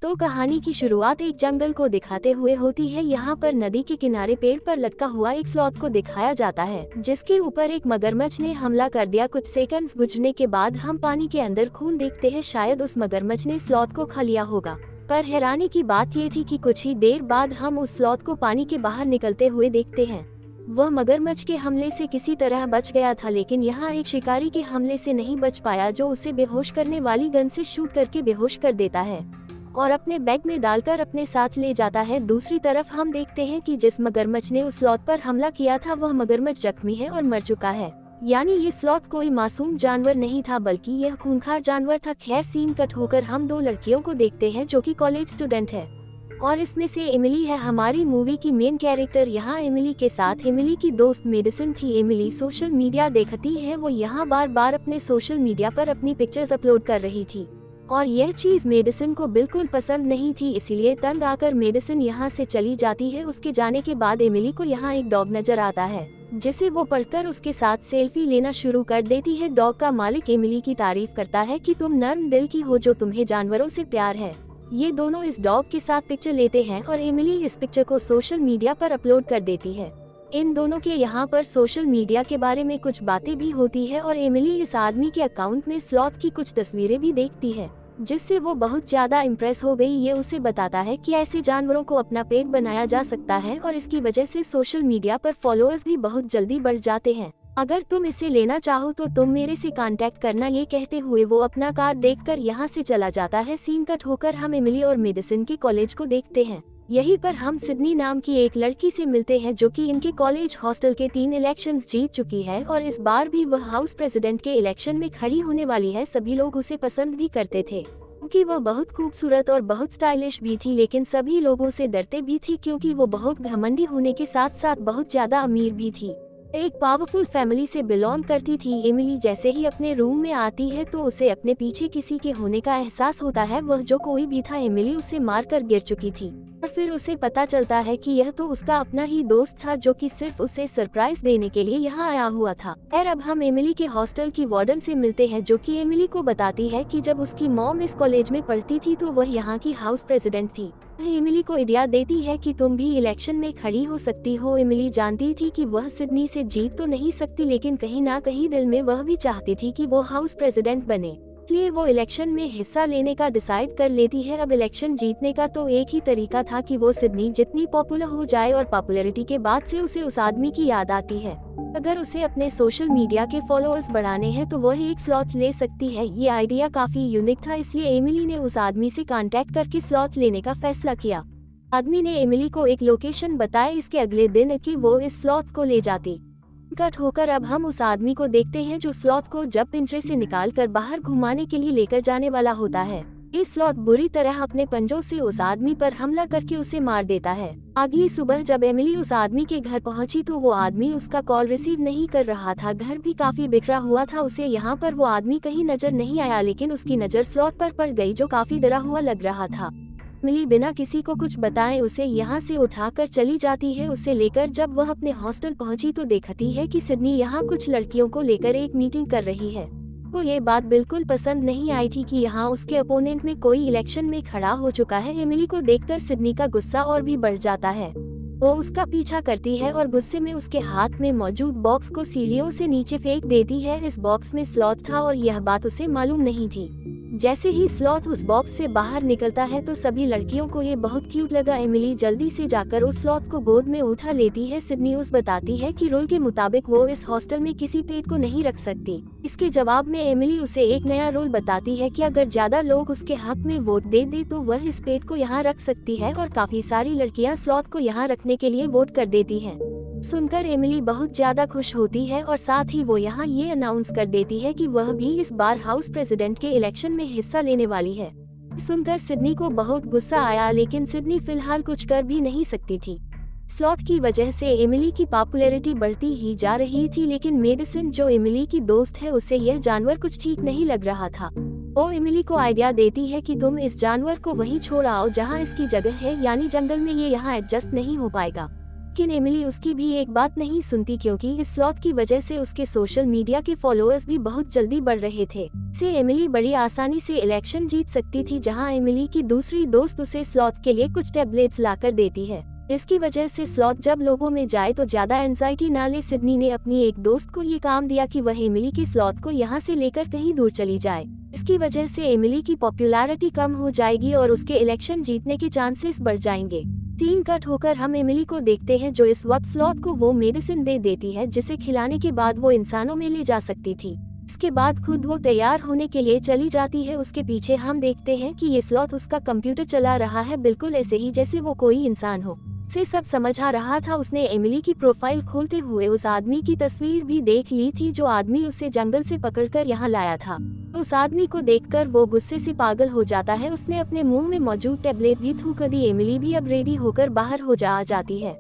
तो कहानी की शुरुआत एक जंगल को दिखाते हुए होती है। यहाँ पर नदी के किनारे पेड़ पर लटका हुआ एक स्लॉथ को दिखाया जाता है, जिसके ऊपर एक मगरमच्छ ने हमला कर दिया। कुछ सेकंड्स गुजरने के बाद हम पानी के अंदर खून देखते हैं। शायद उस मगरमच्छ ने स्लॉथ को खा लिया होगा। पर हैरानी की बात ये थी कि कुछ ही देर बाद हम उस स्लॉथ को पानी के बाहर निकलते हुए देखते हैं। वह मगरमच्छ के हमले से किसी तरह बच गया था, लेकिन यहाँ एक शिकारी के हमले से नहीं बच पाया, जो उसे बेहोश करने वाली गन से शूट करके बेहोश कर देता है और अपने बैग में डालकर अपने साथ ले जाता है। दूसरी तरफ हम देखते हैं कि जिस मगरमच्छ ने उस स्लॉथ पर हमला किया था वह मगरमच्छ जख्मी है और मर चुका है। यानी ये स्लॉथ कोई मासूम जानवर नहीं था, बल्कि यह खूंखार जानवर था। खैर, सीन कट होकर हम दो लड़कियों को देखते हैं जो कि कॉलेज स्टूडेंट है और इसमें से एमिली है हमारी मूवी की मेन कैरेक्टर। यहाँ एमिली के साथ एमिली की दोस्त मेडिसिन थी। एमिली सोशल मीडिया देखती है। वो यहाँ बार बार अपने सोशल मीडिया पर अपनी पिक्चर्स अपलोड कर रही थी और यह चीज मेडिसिन को बिल्कुल पसंद नहीं थी, इसीलिए तंग आकर मेडिसिन यहाँ से चली जाती है। उसके जाने के बाद एमिली को यहाँ एक डॉग नजर आता है, जिसे वो पढ़कर उसके साथ सेल्फी लेना शुरू कर देती है। डॉग का मालिक एमिली की तारीफ करता है कि तुम नर्म दिल की हो, जो तुम्हें जानवरों से प्यार है। ये दोनों इस डॉग के साथ पिक्चर लेते हैं और एमिली इस पिक्चर को सोशल मीडिया पर अपलोड कर देती है। इन दोनों के यहाँ पर सोशल मीडिया के बारे में कुछ बातें भी होती है और एमिली इस आदमी के अकाउंट में स्लॉथ की कुछ तस्वीरें भी देखती है, जिससे वो बहुत ज्यादा इम्प्रेस हो गई। ये उसे बताता है कि ऐसे जानवरों को अपना पेट बनाया जा सकता है और इसकी वजह से सोशल मीडिया पर फॉलोअर्स भी बहुत जल्दी बढ़ जाते हैं। अगर तुम इसे लेना चाहो तो तुम मेरे से कांटेक्ट करना। ये कहते हुए वो अपना कार्ड देखकर यहाँ से चला जाता है। सीन कट होकर हम एमिली और मेडिसिन के कॉलेज को देखते हैं। यहीं पर हम सिडनी नाम की एक लड़की से मिलते हैं, जो कि इनके कॉलेज हॉस्टल के 3 इलेक्शंस जीत चुकी है और इस बार भी वह हाउस प्रेसिडेंट के इलेक्शन में खड़ी होने वाली है। सभी लोग उसे पसंद भी करते थे क्योंकि वह बहुत खूबसूरत और बहुत स्टाइलिश भी थी, लेकिन सभी लोगों से डरते भी थी क्योंकि वो बहुत घमंडी होने के साथ साथ बहुत ज्यादा अमीर भी थी। एक पावरफुल फैमिली से बिलोंग करती थी। एमिली जैसे ही अपने रूम में आती है तो उसे अपने पीछे किसी के होने का एहसास होता है। वह जो कोई भी था, एमिली उसे मारकर गिर चुकी थी और फिर उसे पता चलता है कि यह तो उसका अपना ही दोस्त था, जो कि सिर्फ उसे सरप्राइज देने के लिए यहाँ आया हुआ था। और अब हम एमिली के हॉस्टल की वार्डन से मिलते हैं, जो कि एमिली को बताती है कि जब उसकी मॉम इस कॉलेज में पढ़ती थी तो वह यहाँ की हाउस प्रेसिडेंट थी। एमिली को आइडिया देती है कि तुम भी इलेक्शन में खड़ी हो सकती हो। एमिली जानती थी कि वह सिडनी से जीत तो नहीं सकती, लेकिन कहीं ना कहीं दिल में वह भी चाहती थी कि वो हाउस प्रेसिडेंट बने, इसलिए वो इलेक्शन में हिस्सा लेने का डिसाइड कर लेती है। अब इलेक्शन जीतने का तो एक ही तरीका था कि वो सिडनी जितनी पॉपुलर हो जाए और पॉपुलैरिटी के बाद से उसे उस आदमी की याद आती है। अगर उसे अपने सोशल मीडिया के फॉलोअर्स बढ़ाने हैं तो वह एक स्लॉथ ले सकती है। ये आइडिया काफी यूनिक था, इसलिए एमिली ने उस आदमी से कांटेक्ट करके स्लॉथ लेने का फैसला किया। आदमी ने एमिली को एक लोकेशन बताया। इसके अगले दिन कि वो इस स्लॉथ को ले जाती। कट होकर अब हम उस आदमी को देखते हैं जो स्लॉथ को जब पिंजरे से निकालकर बाहर घुमाने के लिए लेकर जाने वाला होता है। ये स्लॉथ बुरी तरह अपने पंजों से उस आदमी पर हमला करके उसे मार देता है। अगली सुबह जब एमिली उस आदमी के घर पहुंची तो वो आदमी उसका कॉल रिसीव नहीं कर रहा था। घर भी काफी बिखरा हुआ था। उसे यहाँ पर वो आदमी कहीं नजर नहीं आया, लेकिन उसकी नजर स्लॉथ पर पड़ गई, जो काफी डरा हुआ लग रहा था। एमिली बिना किसी को कुछ बताए उसे यहाँ से उठाकर चली जाती है। उसे लेकर जब वह अपने हॉस्टल पहुंची तो देखती है कि सिडनी यहाँ कुछ लड़कियों को लेकर एक मीटिंग कर रही है। वो ये बात बिल्कुल पसंद नहीं आई थी कि यहाँ उसके अपोनेंट में कोई इलेक्शन में खड़ा हो चुका है। एमिली को देखकर सिडनी का गुस्सा और भी बढ़ जाता है। वो उसका पीछा करती है और गुस्से में उसके हाथ में मौजूद बॉक्स को सीढ़ियों से नीचे फेंक देती है। इस बॉक्स में स्लॉथ था और यह बात उसे मालूम नहीं थी। जैसे ही स्लॉथ उस बॉक्स से बाहर निकलता है तो सभी लड़कियों को ये बहुत क्यूट लगा। एमिली जल्दी से जाकर उस स्लॉथ को गोद में उठा लेती है। सिडनी उस बताती है कि रूल के मुताबिक वो इस हॉस्टल में किसी पेट को नहीं रख सकती। इसके जवाब में एमिली उसे एक नया रूल बताती है कि अगर ज्यादा लोग उसके हक में वोट दे दे तो वह इस पेट को यहाँ रख सकती है और काफी सारी लड़कियाँ स्लॉथ को यहाँ रखने के लिए वोट कर देती हैं। सुनकर एमिली बहुत ज्यादा खुश होती है और साथ ही वो यहाँ ये अनाउंस कर देती है कि वह भी इस बार हाउस प्रेसिडेंट के इलेक्शन में हिस्सा लेने वाली है। सुनकर सिडनी को बहुत गुस्सा आया, लेकिन सिडनी फिलहाल कुछ कर भी नहीं सकती थी। स्लॉथ की वजह से एमिली की पॉपुलैरिटी बढ़ती ही जा रही थी, लेकिन मेडिसिन जो एमिली की दोस्त है उसे यह जानवर कुछ ठीक नहीं लग रहा था। वो एमिली को आइडिया देती है कि तुम इस जानवर को वहीं छोड़ आओ जहाँ इसकी जगह है, यानी जंगल में। ये यहाँ एडजस्ट नहीं हो पाएगा। लेकिन एमिली उसकी भी एक बात नहीं सुनती क्योंकि इस स्लॉथ की वजह से उसके सोशल मीडिया के फॉलोअर्स भी बहुत जल्दी बढ़ रहे थे। से एमिली बड़ी आसानी से इलेक्शन जीत सकती थी, जहां एमिली की दूसरी दोस्त उसे स्लॉथ के लिए कुछ टैबलेट्स लाकर देती है। इसकी वजह से स्लॉथ जब लोगों में जाए तो ज्यादा एंजाइटी ना ले। सिडनी ने अपनी एक दोस्त को ये काम दिया कि वह एमिली की स्लॉथ को यहाँ से लेकर कहीं दूर चली जाए। इसकी वजह से एमिली की पॉपुलैरिटी कम हो जाएगी और उसके इलेक्शन जीतने के चांसेस बढ़ जाएंगे। सीन कट होकर हम एमिली को देखते हैं जो इस वक्त स्लॉथ को वो मेडिसिन दे देती है जिसे खिलाने के बाद वो इंसानों में ले जा सकती थी। इसके बाद खुद वो तैयार होने के लिए चली जाती है। उसके पीछे हम देखते हैं कि ये स्लॉथ उसका कंप्यूटर चला रहा है, बिल्कुल ऐसे ही जैसे वो कोई इंसान हो। से सब समझ आ रहा था। उसने एमिली की प्रोफाइल खोलते हुए उस आदमी की तस्वीर भी देख ली थी जो आदमी उसे जंगल से पकड़कर यहाँ लाया था। उस आदमी को देखकर वो गुस्से से पागल हो जाता है। उसने अपने मुंह में मौजूद टैबलेट भी थूक दी। एमिली भी अब रेडी होकर बाहर हो जाती है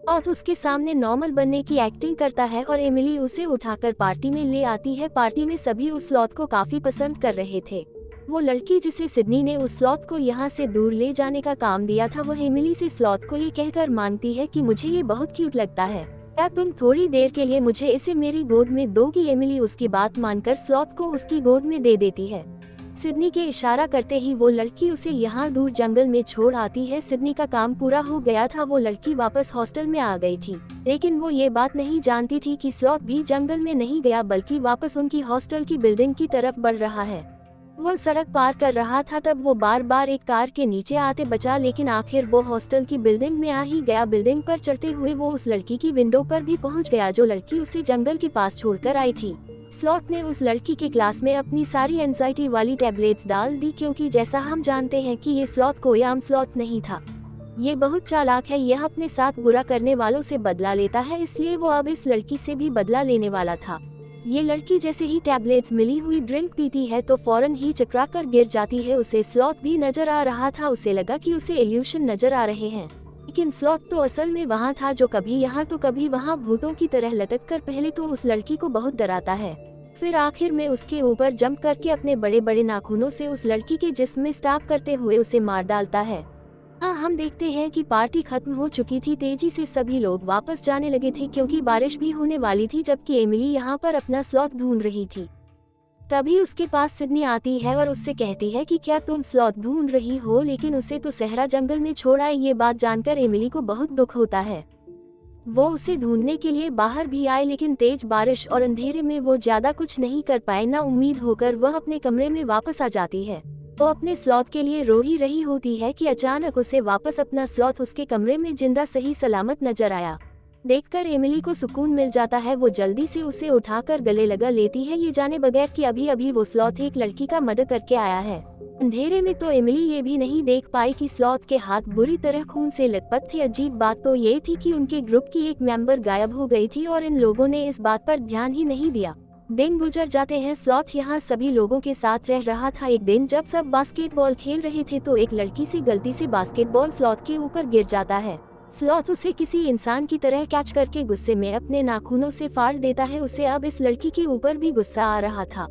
और उसके सामने नॉर्मल बनने की एक्टिंग करता है और एमिली उसे उठाकर पार्टी में ले आती है। पार्टी में सभी उस स्लॉथ को काफी पसंद कर रहे थे। वो लड़की जिसे सिडनी ने उस स्लॉथ को यहाँ से दूर ले जाने का काम दिया था, वह एमिली से स्लॉथ को ये कहकर मांगती है कि मुझे ये बहुत क्यूट लगता है, क्या तुम थोड़ी देर के लिए मुझे इसे मेरी गोद में दोगी। एमिली उसकी बात मानकर स्लॉथ को उसकी गोद में दे देती है। सिडनी के इशारा करते ही वो लड़की उसे यहाँ दूर जंगल में छोड़ आती है। सिडनी का काम पूरा हो गया था। वो लड़की वापस हॉस्टल में आ गई थी, लेकिन वो ये बात नहीं जानती थी कि स्लॉथ भी जंगल में नहीं गया बल्कि वापस उनकी हॉस्टल की बिल्डिंग की तरफ बढ़ रहा है। वो सड़क पार कर रहा था तब वो बार बार एक कार के नीचे आते बचा, लेकिन आखिर वो हॉस्टल की बिल्डिंग में आ ही गया। बिल्डिंग पर चढ़ते हुए वो उस लड़की की विंडो पर भी पहुंच गया जो लड़की उसे जंगल के पास छोड़कर आई थी। स्लॉथ ने उस लड़की के क्लास में अपनी सारी एंजाइटी वाली टैबलेट्स डाल दी क्योंकि जैसा हम जानते हैं कि ये स्लॉथ कोई आम स्लॉथ नहीं था। ये बहुत चालाक है। यह अपने साथ बुरा करने वालों से बदला लेता है, इसलिए वो अब इस लड़की से भी बदला लेने वाला था। ये लड़की जैसे ही टैबलेट्स मिली हुई ड्रिंक पीती है तो फौरन ही चकरा कर गिर जाती है। उसे स्लॉथ भी नजर आ रहा था। उसे लगा कि उसे इल्यूशन नजर आ रहे हैं, लेकिन स्लॉथ तो असल में वहाँ था, जो कभी यहाँ तो कभी वहाँ भूतों की तरह लटक कर पहले तो उस लड़की को बहुत डराता है, फिर आखिर में उसके ऊपर जंप करके अपने बड़े बड़े नाखूनों से उस लड़की के जिस्म में स्टाप करते हुए उसे मार डालता है। हाँ, हम देखते हैं कि पार्टी खत्म हो चुकी थी। तेजी से सभी लोग वापस जाने लगे थे क्योंकि बारिश भी होने वाली थी, जबकि एमिली यहाँ पर अपना स्लॉथ ढूंढ रही थी। तभी उसके पास सिडनी आती है और उससे कहती है कि क्या तुम स्लॉथ ढूंढ रही हो, लेकिन उसे तो सहरा जंगल में छोड़ आए। ये बात जानकर एमिली को बहुत दुख होता है। वो उसे ढूंढने के लिए बाहर भी आए, लेकिन तेज बारिश और अंधेरे में वो ज्यादा कुछ नहीं कर पाए। ना उम्मीद होकर वह अपने कमरे में वापस आ जाती है। वो अपने स्लॉथ के लिए रो ही रही होती है कि अचानक उसे वापस अपना स्लॉथ उसके कमरे में जिंदा सही सलामत नजर आया। देखकर एमिली को सुकून मिल जाता है। वो जल्दी से उसे उठाकर गले लगा लेती है, ये जाने बगैर कि अभी अभी वो स्लॉथ एक लड़की का मर्डर करके आया है। अंधेरे में तो एमिली ये भी नहीं देख पाई कि स्लॉथ के हाथ बुरी तरह खून से लथपथ थे। अजीब बात तो ये थी कि उनके ग्रुप की एक मेंबर गायब हो गई थी और इन लोगों ने इस बात पर ध्यान ही नहीं दिया। दिन गुजर जाते हैं। स्लॉथ यहाँ सभी लोगों के साथ रह रहा था। एक दिन जब सब बास्केटबॉल खेल रहे थे तो एक लड़की से गलती से बास्केटबॉल स्लॉथ के ऊपर गिर जाता है। स्लॉथ उसे किसी इंसान की तरह कैच करके गुस्से में अपने नाखूनों से फाड़ देता है। उसे अब इस लड़की के ऊपर भी गुस्सा आ रहा था,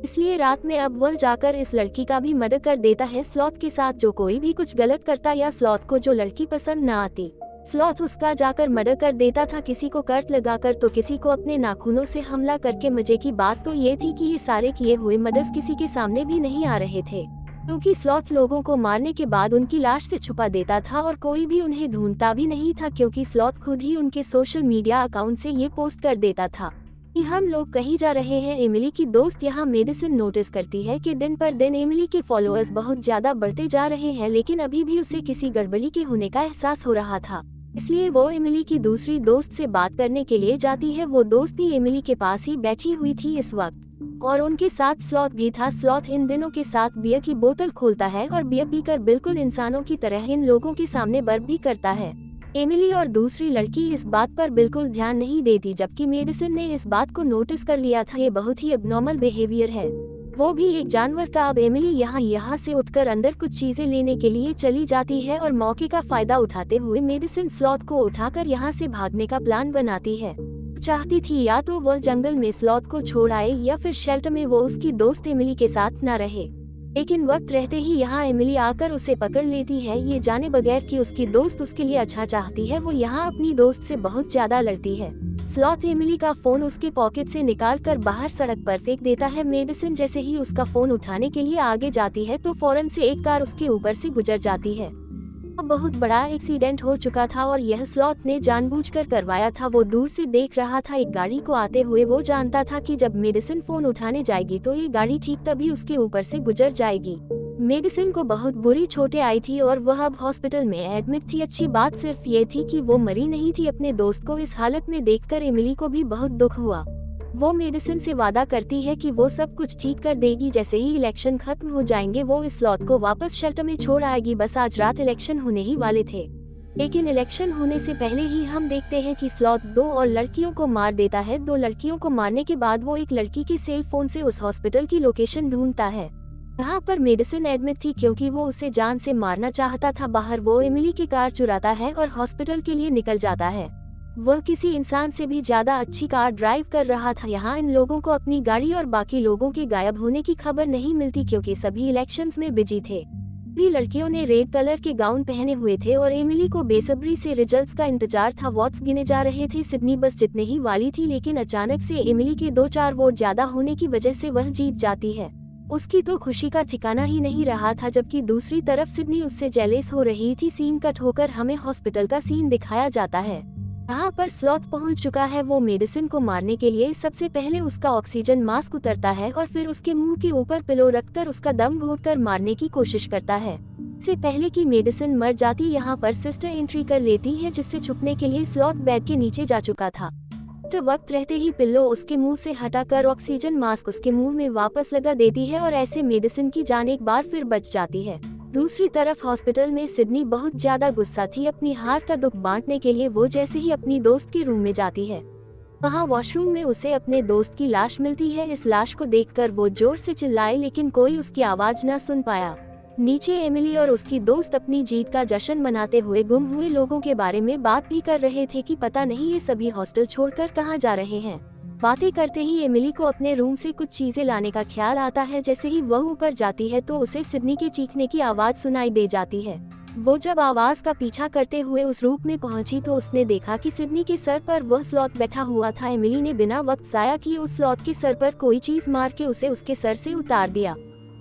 इसलिए रात में अब वह जाकर इस लड़की का भी मर्डर कर देता है। स्लॉथ के साथ जो कोई भी कुछ गलत करता या स्लॉथ को जो लड़की पसंद न आती, स्लॉथ उसका जाकर मर्डर कर देता था, किसी को कट लगाकर तो किसी को अपने नाखूनों से हमला करके। मजे की बात तो ये थी कि ये सारे किए हुए मर्डर्स किसी के सामने भी नहीं आ रहे थे, क्योंकि स्लॉथ लोगों को मारने के बाद उनकी लाश से छुपा देता था और कोई भी उन्हें ढूंढता भी नहीं था, क्योंकि स्लॉथ खुद ही उनके सोशल मीडिया अकाउंट से ये पोस्ट कर देता था कि हम लोग कहीं जा रहे हैं। एमिली की दोस्त यहाँ मेडिसिन नोटिस करती है कि दिन पर दिन एमिली के फॉलोअर्स बहुत ज्यादा बढ़ते जा रहे हैं, लेकिन अभी भी उसे किसी गड़बड़ी के होने का एहसास हो रहा था। इसलिए वो एमिली की दूसरी दोस्त से बात करने के लिए जाती है। वो दोस्त भी एमिली के पास ही बैठी हुई थी इस वक्त, और उनके साथ स्लॉथ भी था। स्लॉथ इन दिनों के साथ बियर की बोतल खोलता है और बियर पीकर बिल्कुल इंसानों की तरह इन लोगों के सामने बर्फ भी करता है। एमिली और दूसरी लड़की इस बात पर बिल्कुल ध्यान नहीं देती, जबकि मेडिसिन ने इस बात को नोटिस कर लिया था। ये बहुत ही एबनॉर्मल बिहेवियर है, वो भी एक जानवर का। अब एमिली यहाँ से उठकर अंदर कुछ चीजें लेने के लिए चली जाती है और मौके का फायदा उठाते हुए मेडिसिन स्लॉथ को उठाकर यहाँ से भागने का प्लान बनाती है। चाहती थी या तो वह जंगल में स्लॉथ को छोड़ आए या फिर शेल्टर में वो उसकी दोस्त एमिली के साथ न रहे। लेकिन वक्त रहते ही यहाँ एमिली आकर उसे पकड़ लेती है, ये जाने बगैर कि उसकी दोस्त उसके लिए अच्छा चाहती है। वो यहाँ अपनी दोस्त से बहुत ज्यादा लड़ती है। स्लॉथ एमिली का फोन उसके पॉकेट से निकालकर बाहर सड़क पर फेंक देता है। मेडिसिन जैसे ही उसका फोन उठाने के लिए आगे जाती है तो फौरन से एक कार उसके ऊपर से गुजर जाती है। अब बहुत बड़ा एक्सीडेंट हो चुका था और यह स्लॉथ ने जानबूझकर करवाया था। वो दूर से देख रहा था एक गाड़ी को आते हुए। वो जानता था कि जब मेडिसिन फोन उठाने जाएगी तो ये गाड़ी ठीक तभी उसके ऊपर से गुजर जाएगी। मेडिसिन को बहुत बुरी चोटें आई थी और वह अब हॉस्पिटल में एडमिट थी। अच्छी बात सिर्फ ये थी कि वो मरी नहीं थी। अपने दोस्त को इस हालत में देखकर एमिली को भी बहुत दुख हुआ। वो मेडिसिन से वादा करती है कि वो सब कुछ ठीक कर देगी। जैसे ही इलेक्शन खत्म हो जाएंगे वो इस स्लॉथ को वापस शेल्टर में छोड़ आएगी। बस आज रात इलेक्शन होने ही वाले थे, लेकिन इलेक्शन होने से पहले ही हम देखते हैं कि स्लॉथ 2 और लड़कियों को मार देता है। 2 लड़कियों को मारने के बाद वो एक लड़की के सेल फोन से उस हॉस्पिटल की लोकेशन ढूंढता है जहाँ पर मेडिसिन एडमिट थी, क्योंकि वो उसे जान से मारना चाहता था। बाहर वो एमिली की कार चुराता है और हॉस्पिटल के लिए निकल जाता है। वह किसी इंसान से भी ज्यादा अच्छी कार ड्राइव कर रहा था। यहाँ इन लोगों को अपनी गाड़ी और बाकी लोगों के गायब होने की खबर नहीं मिलती, क्योंकि सभी इलेक्शंस में बिजी थे। भी लड़कियों ने रेड कलर के गाउन पहने हुए थे और एमिली को बेसब्री से रिजल्ट्स का इंतजार था। वोट्स गिने जा रहे थे। सिडनी बस जीतने ही वाली थी, लेकिन अचानक से एमिली के 2-4 वोट ज्यादा होने की वजह से वह जीत जाती है। उसकी तो खुशी का ठिकाना ही नहीं रहा था, जबकि दूसरी तरफ सिडनी उससे जेलस हो रही थी। सीन कट होकर हमें हॉस्पिटल का सीन दिखाया जाता है। यहाँ पर स्लॉथ पहुँच चुका है। वो मेडिसिन को मारने के लिए सबसे पहले उसका ऑक्सीजन मास्क उतरता है और फिर उसके मुंह के ऊपर पिलो रखकर उसका दम घोंटकर मारने की कोशिश करता है। इससे पहले कि मेडिसिन मर जाती, यहाँ पर सिस्टर एंट्री कर लेती है, जिससे छुपने के लिए स्लॉथ बेड के नीचे जा चुका था। तो वक्त रहते ही पिल्लो उसके मुंह से हटाकर ऑक्सीजन मास्क उसके मुंह में वापस लगा देती है और ऐसे मेडिसिन की जान एक बार फिर बच जाती है। दूसरी तरफ हॉस्पिटल में सिडनी बहुत ज्यादा गुस्सा थी। अपनी हार का दुख बांटने के लिए वो जैसे ही अपनी दोस्त के रूम में जाती है, वहाँ वॉशरूम में उसे अपने दोस्त की लाश मिलती है। इस लाश को देखकर वो जोर से चिल्लाए, लेकिन कोई उसकी आवाज न सुन पाया। नीचे एमिली और उसकी दोस्त अपनी जीत का जश्न मनाते हुए गुम हुए लोगों के बारे में बात भी कर रहे थे कि पता नहीं ये सभी हॉस्टल छोड़कर कहाँ जा रहे हैं। बातें करते ही एमिली को अपने रूम से कुछ चीजें लाने का ख्याल आता है। जैसे ही वह ऊपर जाती है तो उसे सिडनी के चीखने की आवाज सुनाई दे जाती है। वो जब आवाज का पीछा करते हुए उस रूम में पहुंची तो उसने देखा कि सिडनी के सर पर वह स्लॉथ बैठा हुआ था। एमिली ने बिना वक्त जाया किए उस स्लॉथ के सर पर कोई चीज मार के उसे उसके सर से उतार दिया।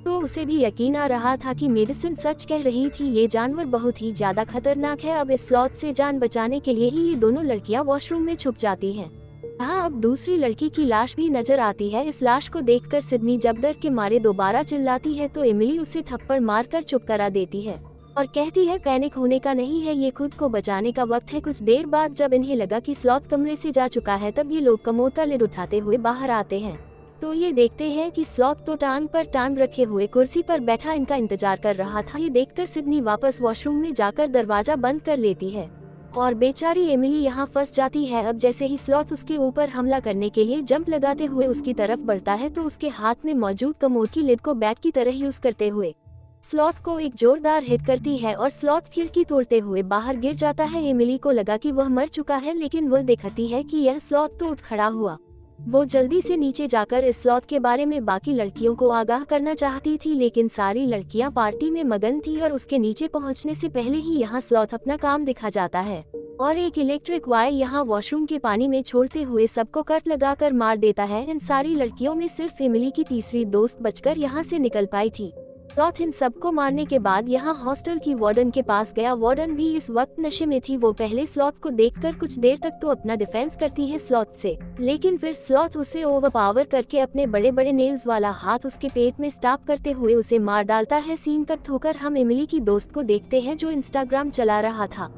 तो उसे भी यकीन आ रहा था कि मेडिसिन सच कह रही थी। ये जानवर बहुत ही ज्यादा खतरनाक है। अब इस स्लॉथ से जान बचाने के लिए ही ये दोनों लड़कियां वॉशरूम में छुप जाती हैं। यहाँ अब दूसरी लड़की की लाश भी नजर आती है। इस लाश को देखकर सिडनी जब डर के मारे दोबारा चिल्लाती है तो एमिली उसे थप्पड़ मारकर चुप करा देती है और कहती है पैनिक होने का नहीं है, ये खुद को बचाने का वक्त है। कुछ देर बाद जब इन्हें लगा कि स्लॉथ कमरे से जा चुका है, तब ये लोग कमोड का लिड उठाते हुए बाहर आते हैं। तो ये देखते हैं कि स्लॉथ तो टांग पर टांग रखे हुए कुर्सी पर बैठा इनका इंतजार कर रहा था। ये देखकर सिडनी वापस वॉशरूम में जाकर दरवाजा बंद कर लेती है और बेचारी एमिली यहाँ फंस जाती है। अब जैसे ही स्लॉथ उसके ऊपर हमला करने के लिए जंप लगाते हुए उसकी तरफ बढ़ता है तो उसके हाथ में मौजूद कमोड की लिड को बैट की तरह यूज करते हुए स्लॉथ को एक जोरदार हिट करती है और स्लॉथ खिड़की तोड़ते हुए बाहर गिर जाता है। एमिली को लगा कि वह मर चुका है, लेकिन वह देखती है कि यह स्लॉथ तो उठ खड़ा हुआ। वो जल्दी से नीचे जाकर इस स्लॉथ के बारे में बाकी लड़कियों को आगाह करना चाहती थी, लेकिन सारी लड़कियां पार्टी में मगन थी और उसके नीचे पहुंचने से पहले ही यहाँ स्लॉथ अपना काम दिखा जाता है और एक इलेक्ट्रिक वायर यहाँ वॉशरूम के पानी में छोड़ते हुए सबको कट लगाकर मार देता है। इन सारी लड़कियों में सिर्फ एमिली की तीसरी दोस्त बचकर यहाँ से निकल पाई थी। स्लॉथ इन सबको मारने के बाद यहाँ हॉस्टल की वार्डन के पास गया। वार्डन भी इस वक्त नशे में थी। वो पहले स्लॉथ को देखकर कुछ देर तक तो अपना डिफेंस करती है स्लॉथ से, लेकिन फिर स्लॉथ उसे ओवरपावर करके अपने बड़े बड़े नेल्स वाला हाथ उसके पेट में स्टॉप करते हुए उसे मार डालता है। सीन कट होकर हम एमिली की दोस्त को देखते हैं जो इंस्टाग्राम चला रहा था।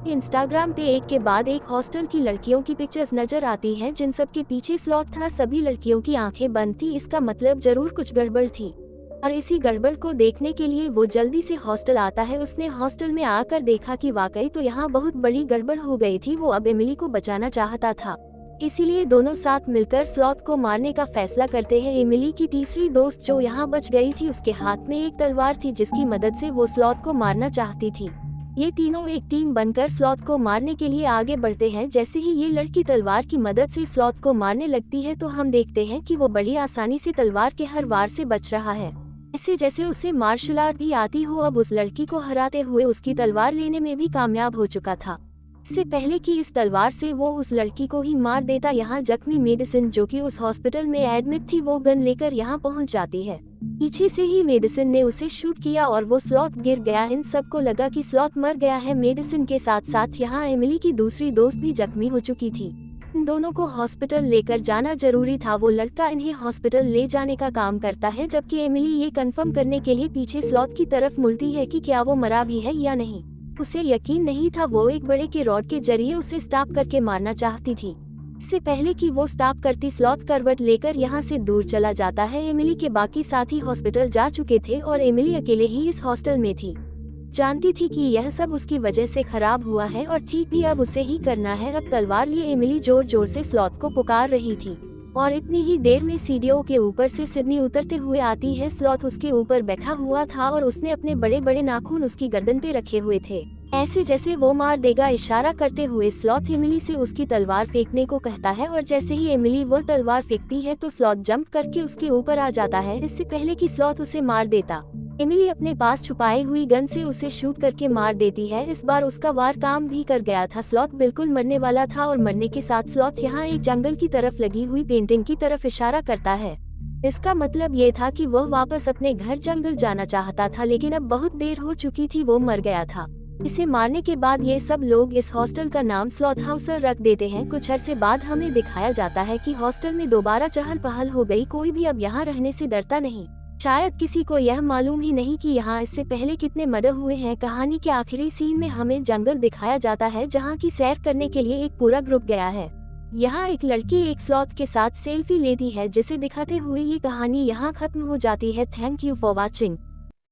इंस्टाग्राम पे एक के बाद एक हॉस्टल की लड़कियों की पिक्चर्स नजर आती हैं, जिन सब के पीछे स्लॉथ था। सभी लड़कियों की आंखें बंद थी। इसका मतलब जरूर कुछ गड़बड़ थी और इसी गड़बड़ को देखने के लिए वो जल्दी से हॉस्टल आता है। उसने हॉस्टल में आकर देखा कि वाकई तो यहाँ बहुत बड़ी गड़बड़ हो गई थी। वो अब एमिली को बचाना चाहता था, इसीलिए दोनों साथ मिलकर स्लॉथ को मारने का फैसला करते हैं। एमिली की तीसरी दोस्त जो यहाँ बच गई थी, उसके हाथ में एक तलवार थी जिसकी मदद से वो स्लॉथ को मारना चाहती थी। ये तीनों एक टीम बनकर स्लॉथ को मारने के लिए आगे बढ़ते हैं। जैसे ही ये लड़की तलवार की मदद से स्लॉथ को मारने लगती है तो हम देखते हैं कि वो बड़ी आसानी से तलवार के हर वार से बच रहा है। ऐसे जैसे उसे मार्शल आर्ट भी आती हो, अब उस लड़की को हराते हुए उसकी तलवार लेने में भी कामयाब हो चुका था। इससे पहले कि इस तलवार से वो उस लड़की को ही मार देता, यहाँ जख्मी मेडिसिन जो कि उस हॉस्पिटल में एडमिट थी वो गन लेकर यहाँ पहुँच जाती है। पीछे से ही मेडिसिन ने उसे शूट किया और वो स्लॉथ गिर गया। इन सबको लगा कि स्लॉथ मर गया है। मेडिसिन के साथ साथ यहाँ एमिली की दूसरी दोस्त भी जख्मी हो चुकी थी। इन दोनों को हॉस्पिटल लेकर जाना जरूरी था। वो लड़का इन्हें हॉस्पिटल ले जाने का काम करता है, जबकि एमिली ये कंफर्म करने के लिए पीछे स्लॉथ की तरफ मुड़ती है कि क्या वो मरा भी है या नहीं। उसे यकीन नहीं था। वो एक बड़े के रॉड के जरिए उसे स्टॉप करके मारना चाहती थी। इससे पहले कि वो स्टॉप करती, स्लॉथ करवट लेकर यहाँ से दूर चला जाता है। एमिली के बाकी साथी हॉस्पिटल जा चुके थे और एमिली अकेले ही इस हॉस्टल में थी। जानती थी कि यह सब उसकी वजह से खराब हुआ है और ठीक भी अब उसे ही करना है। अब तलवार लिए एमिली जोर जोर से स्लॉथ को पुकार रही थी और इतनी ही देर में सीढ़ियों के ऊपर से सिडनी उतरते हुए आती है। स्लॉथ उसके ऊपर बैठा हुआ था और उसने अपने बड़े बड़े नाखून उसकी गर्दन पे रखे हुए थे, ऐसे जैसे वो मार देगा। इशारा करते हुए स्लॉथ एमिली से उसकी तलवार फेंकने को कहता है और जैसे ही एमिली वो तलवार फेंकती है तो स्लॉथ जंप करके उसके ऊपर आ जाता है। इससे पहले कि स्लॉथ उसे मार देता, एमिली अपने पास छुपाई हुई गन से उसे शूट करके मार देती है। इस बार उसका वार काम भी कर गया था। स्लॉथ बिल्कुल मरने वाला था और मरने के साथ स्लॉथ यहाँ एक जंगल की तरफ लगी हुई पेंटिंग की तरफ इशारा करता है। इसका मतलब ये था कि वह वापस अपने घर जंगल जाना चाहता था, लेकिन अब बहुत देर हो चुकी थी, वो मर गया था। इसे मारने के बाद ये सब लोग इस हॉस्टल का नाम स्लॉथ हाउसर रख देते हैं। कुछ अरसे बाद हमें दिखाया जाता है कि हॉस्टल में दोबारा चहल पहल हो गई। कोई भी अब यहाँ रहने से डरता नहीं। शायद किसी को यह मालूम ही नहीं कि यहाँ इससे पहले कितने मर्डर हुए हैं। कहानी के आखिरी सीन में हमें जंगल दिखाया जाता है जहाँ की सैर करने के लिए एक पूरा ग्रुप गया है। यहाँ एक लड़की एक स्लॉथ के साथ सेल्फी लेती है, जिसे दिखाते हुए ये कहानी यहाँ खत्म हो जाती है। Thank you for watching.